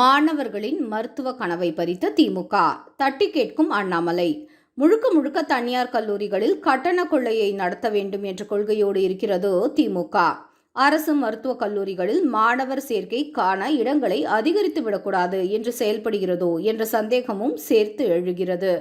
மாணவர்களின் மருத்துவ கனவை பறித்த திமுக தட்டி கேட்கும் அண்ணாமலை. முழுக்க முழுக்க தனியார் கல்லூரிகளில் கட்டண கொள்ளையை நடத்த வேண்டும் என்ற கொள்கையோடு இருக்கிறது திமுக. அரசு மருத்துவக் கல்லூரிகளில் மாணவர் சேர்க்கைக்கான இடங்களை அதிகரித்து விடக்கூடாது என்று செயல்படுகிறதோ என்ற சந்தேகமும் சேர்த்து எழுகிறது.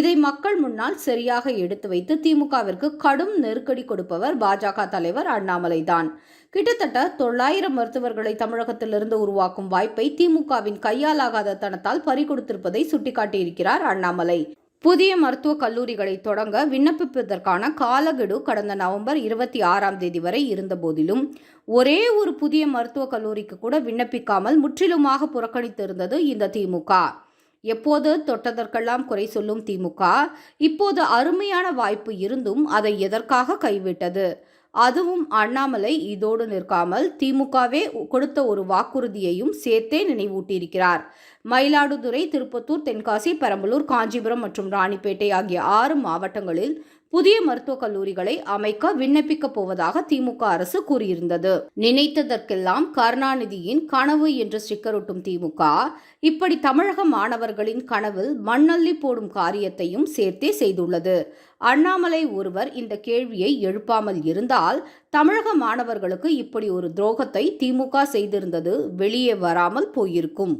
இதை மக்கள் முன்னால் சரியாக எடுத்து வைத்து திமுகவிற்கு கடும் நெருக்கடி கொடுப்பவர் பாஜக தலைவர் அண்ணாமலை தான். கிட்டத்தட்ட 900 மருத்துவர்களை தமிழகத்திலிருந்து உருவாக்கும் வாய்ப்பை திமுகவின் கையாலாகாத தனத்தால் பறிகொடுத்திருப்பதை சுட்டிக்காட்டியிருக்கிறார் அண்ணாமலை. புதிய மருத்துவக் கல்லூரிகளை தொடங்க விண்ணப்பிப்பதற்கான காலக்கெடு கடந்த நவம்பர் 26ஆம் தேதி வரை இருந்த போதிலும் ஒரே ஒரு புதிய மருத்துவக் கல்லூரிக்கு கூட விண்ணப்பிக்காமல் முற்றிலுமாக புறக்கணித்திருந்தது இந்த திமுக. எப்போது தொட்டதற்கெல்லாம் குறை சொல்லும் திமுக இப்போது அருமையான வாய்ப்பு இருந்தும் அதை எதற்காக கைவிட்டது? அதுவும் அண்ணாமலை இதோடு நிற்காமல் திமுகவே கொடுத்த ஒரு வாக்குறுதியையும் சேர்த்தே நினைவூட்டியிருக்கிறார். மயிலாடுதுறை, திருப்பத்தூர், தென்காசி, பெரம்பலூர், காஞ்சிபுரம் மற்றும் ராணிப்பேட்டை ஆகிய 6 மாவட்டங்களில் புதிய மருத்துவக் கல்லூரிகளை அமைக்க விண்ணப்பிக்கப் போவதாக திமுக அரசு கூறியிருந்தது. நினைத்ததற்கெல்லாம் கருணாநிதியின் கனவு என்று ஸ்டிக்கர் ஒட்டும் திமுக இப்படி தமிழக மாணவர்களின் கனவில் மண்ணள்ளி போடும் காரியத்தையும் சேர்த்தே செய்துள்ளது. அண்ணாமலை ஒருவர் இந்த கேள்வியை எழுப்பாமல் இருந்தால் தமிழக மாணவர்களுக்கு இப்படி ஒரு துரோகத்தை திமுக செய்திருந்தது வெளியே வராமல் போயிருக்கும்.